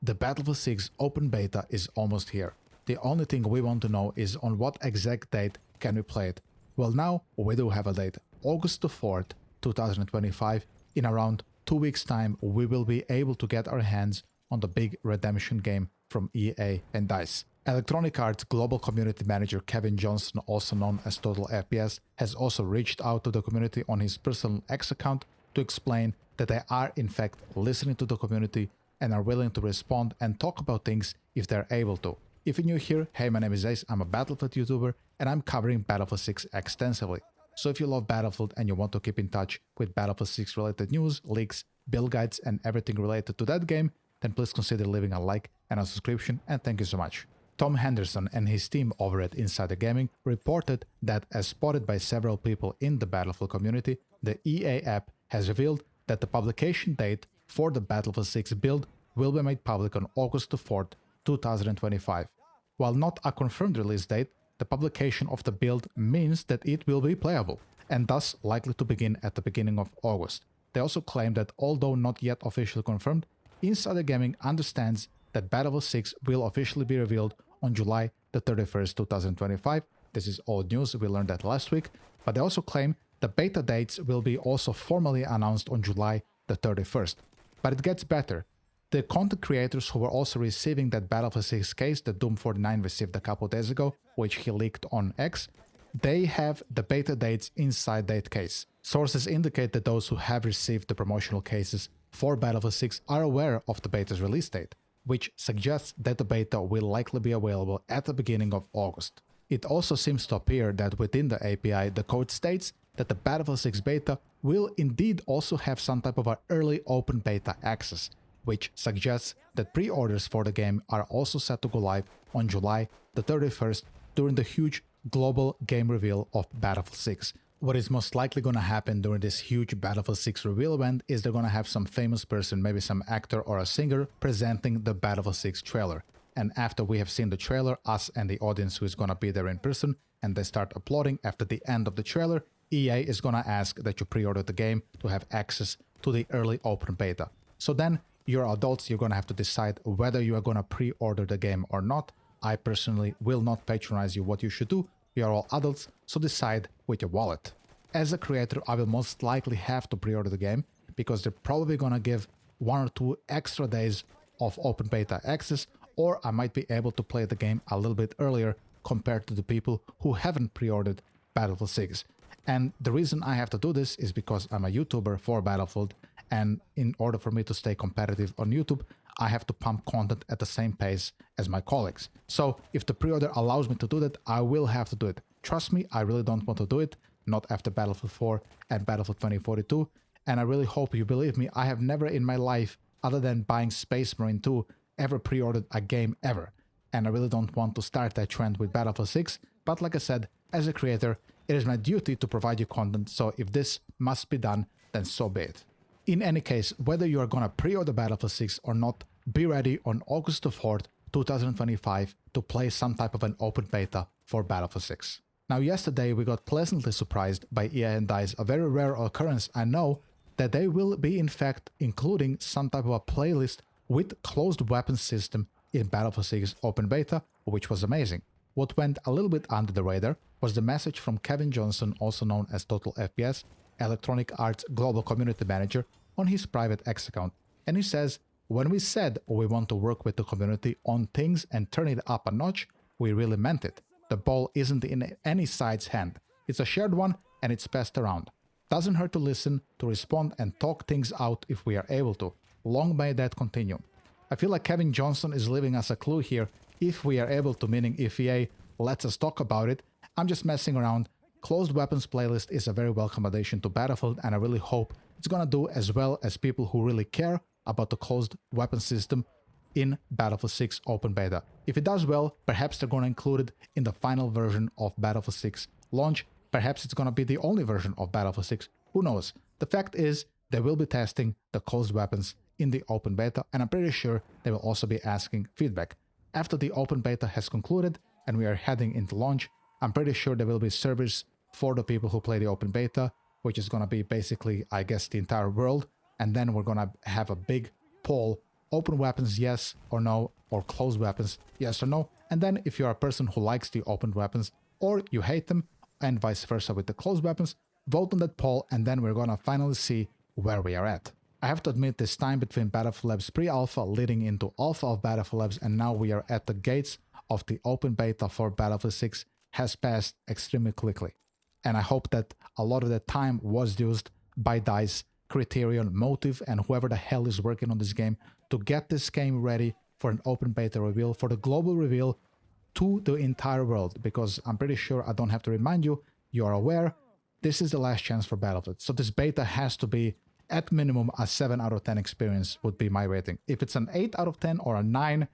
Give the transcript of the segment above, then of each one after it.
The Battlefield 6 open beta is almost here. The only thing we want to know is on what exact date can we play it. Well, now we do have a date, August the 4th, 2025. In around 2 weeks time we will be able to get our hands on the big redemption game from EA and DICE. Electronic Arts Global Community Manager Kevin Johnson, also known as Total FPS, has also reached out to the community on his personal X account to explain that they are in fact listening to the community and are willing to respond and talk about things if they're able to. If you're new here, hey, my name is Ace, I'm a Battlefield YouTuber and I'm covering Battlefield 6 extensively. So if you love Battlefield and you want to keep in touch with Battlefield 6 related news, leaks, build guides and everything related to that game, then please consider leaving a like and a subscription, and thank you so much. Tom Henderson and his team over at Insider Gaming reported that, as spotted by several people in the Battlefield community, the EA app has revealed that the publication date for the Battlefield 6 build will be made public on August 4th, 2025. While not a confirmed release date, the publication of the build means that it will be playable, and thus likely to begin at the beginning of August. They also claim that although not yet officially confirmed, Insider Gaming understands that Battlefield 6 will officially be revealed on July the 31st, 2025. This is old news, we learned that last week, but they also claim the beta dates will be also formally announced on July the 31st. But it gets better. The content creators who were also receiving that Battlefield 6 case that Doom49 received a couple days ago, which he leaked on X, they have the beta dates inside that case. Sources indicate that those who have received the promotional cases for Battlefield 6 are aware of the beta's release date, which suggests that the beta will likely be available at the beginning of August. It also seems to appear that within the API, the code states that the Battlefield 6 beta will indeed also have some type of an early open beta access, which suggests that pre-orders for the game are also set to go live on July the 31st during the huge global game reveal of Battlefield 6. What is most likely going to happen during this huge Battlefield 6 reveal event is they're going to have some famous person, maybe some actor or a singer, presenting the Battlefield 6 trailer. And after we have seen the trailer, us and the audience who is going to be there in person, and they start applauding after the end of the trailer, EA is going to ask that you pre-order the game to have access to the early open beta. So then, you're adults, you're going to have to decide whether you are going to pre-order the game or not. I personally will not patronize you what you should do. We are all adults, so decide with your wallet. As a creator, I will most likely have to pre-order the game because they're probably gonna give 1 or 2 extra days of open beta access, or I might be able to play the game a little bit earlier compared to the people who haven't pre-ordered Battlefield 6. And the reason I have to do this is because I'm a YouTuber for Battlefield, and in order for me to stay competitive on YouTube, I have to pump content at the same pace as my colleagues. So if the pre-order allows me to do that, I will have to do it. Trust me, I really don't want to do it, not after Battlefield 4 and Battlefield 2042, and I really hope you believe me, I have never in my life, other than buying Space Marine 2, ever pre-ordered a game ever. And I really don't want to start that trend with Battlefield 6, but like I said, as a creator, it is my duty to provide you content, so if this must be done, then so be it. In any case, whether you are gonna pre-order Battlefield 6 or not, be ready on August 4th, 2025 to play some type of an open beta for Battlefield 6. Now yesterday we got pleasantly surprised by EA and DICE, a very rare occurrence I know, that they will be in fact including some type of a playlist with closed weapons system in Battlefield 6 open beta, which was amazing. What went a little bit under the radar was the message from Kevin Johnson, also known as Total FPS, Electronic Arts Global Community Manager, on his private X account. And he says, when we said we want to work with the community on things and turn it up a notch, we really meant it. The ball isn't in any side's hand. It's a shared one and it's passed around. Doesn't hurt to listen, to respond and talk things out if we are able to. Long may that continue. I feel like Kevin Johnson is leaving us a clue here, if we are able to, meaning if EA lets us talk about it. I'm just messing around. Closed weapons playlist is a very welcome addition to Battlefield, and I really hope it's gonna do as well as people who really care about the closed weapon system in Battlefield 6 open beta. If it does well, perhaps they're gonna include it in the final version of Battlefield 6 launch. Perhaps it's gonna be the only version of Battlefield 6. Who knows? The fact is, they will be testing the closed weapons in the open beta, and I'm pretty sure they will also be asking feedback. After the open beta has concluded and we are heading into launch, I'm pretty sure there will be servers for the people who play the open beta, which is going to be basically, I guess, the entire world. And then we're going to have a big poll open weapons, yes or no, or closed weapons, yes or no. And then if you're a person who likes the open weapons or you hate them, and vice versa with the closed weapons, vote on that poll, and then we're gonna finally see where we are at. I have to admit, this time between Battlefield Labs pre-alpha leading into alpha of Battlefield Labs, and now we are at the gates of the open beta for Battlefield 6 has passed extremely quickly. And I hope that a lot of that time was used by DICE, Criterion, Motive, and whoever the hell is working on this game to get this game ready for an open beta reveal, for the global reveal to the entire world, because I'm pretty sure I don't have to remind you, you are aware, this is the last chance for Battlefield. So this beta has to be at minimum a 7 out of 10 experience would be my rating. If it's an 8 out of 10 or a 9,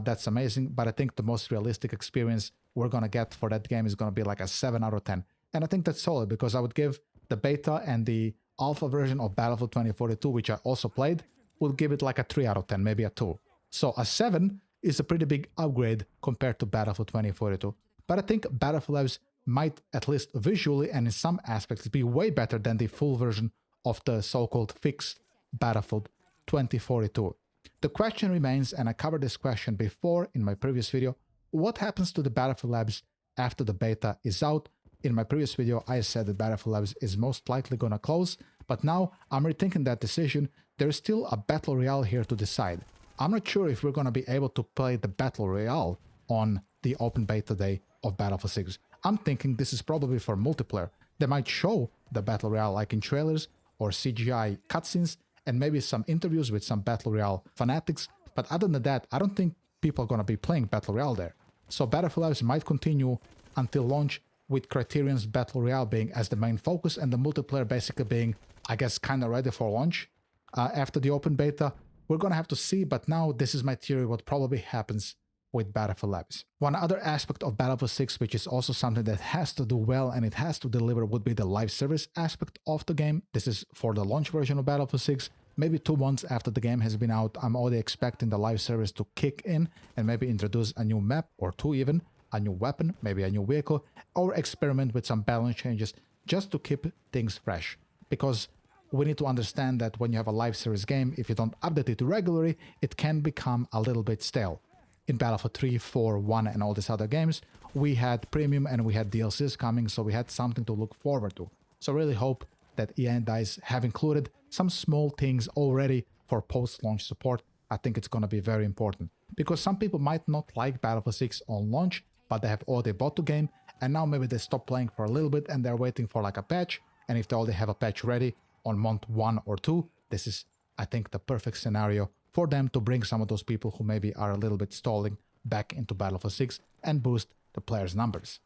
that's amazing, but I think the most realistic experience we're gonna get for that game is gonna be like a 7 out of 10. And I think that's solid, because I would give the beta and the alpha version of Battlefield 2042, which I also played, would give it like a 3 out of 10, maybe a 2. So a 7 is a pretty big upgrade compared to Battlefield 2042. But I think Battlefield Labs might, at least visually and in some aspects, be way better than the full version of the so-called fixed Battlefield 2042. The question remains, and I covered this question before in my previous video, what happens to the Battlefield Labs after the beta is out? In my previous video, I said that Battlefield Labs is most likely gonna close, but now I'm rethinking that decision. There's still a Battle Royale here to decide. I'm not sure if we're gonna be able to play the Battle Royale on the open beta day of Battlefield 6. I'm thinking this is probably for multiplayer. They might show the Battle Royale like in trailers or CGI cutscenes and maybe some interviews with some Battle Royale fanatics, but other than that, I don't think people are gonna be playing Battle Royale there. So Battlefield Labs might continue until launch, with Criterion's Battle Royale being as the main focus and the multiplayer basically being, I guess, kind of ready for launch after the open beta. We're gonna have to see, but now this is my theory what probably happens with Battlefield Labs. One other aspect of Battlefield 6, which is also something that has to do well and it has to deliver, would be the live service aspect of the game. This is for the launch version of Battlefield 6. Maybe 2 months after the game has been out, I'm already expecting the live service to kick in and maybe introduce a new map or 2 even, a new weapon, maybe a new vehicle, or experiment with some balance changes just to keep things fresh. Because we need to understand that when you have a live service game, if you don't update it regularly, it can become a little bit stale. In Battlefield 3, 4, 1 and all these other games, we had premium and we had DLCs coming, so we had something to look forward to. So I really hope that EA and DICE have included some small things already for post-launch support. I think it's going to be very important. Because some people might not like Battlefield 6 on launch, but they have already bought the game, and now maybe they stop playing for a little bit and they're waiting for like a patch, and if they already have a patch ready on month 1 or 2, this is, I think, the perfect scenario for them to bring some of those people who maybe are a little bit stalling back into Battlefield 6 and boost the players' numbers.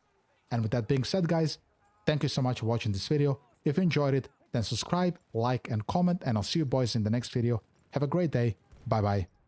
And with that being said, guys, thank you so much for watching this video. If you enjoyed it, then subscribe, like, and comment, and I'll see you boys in the next video. Have a great day. Bye-bye.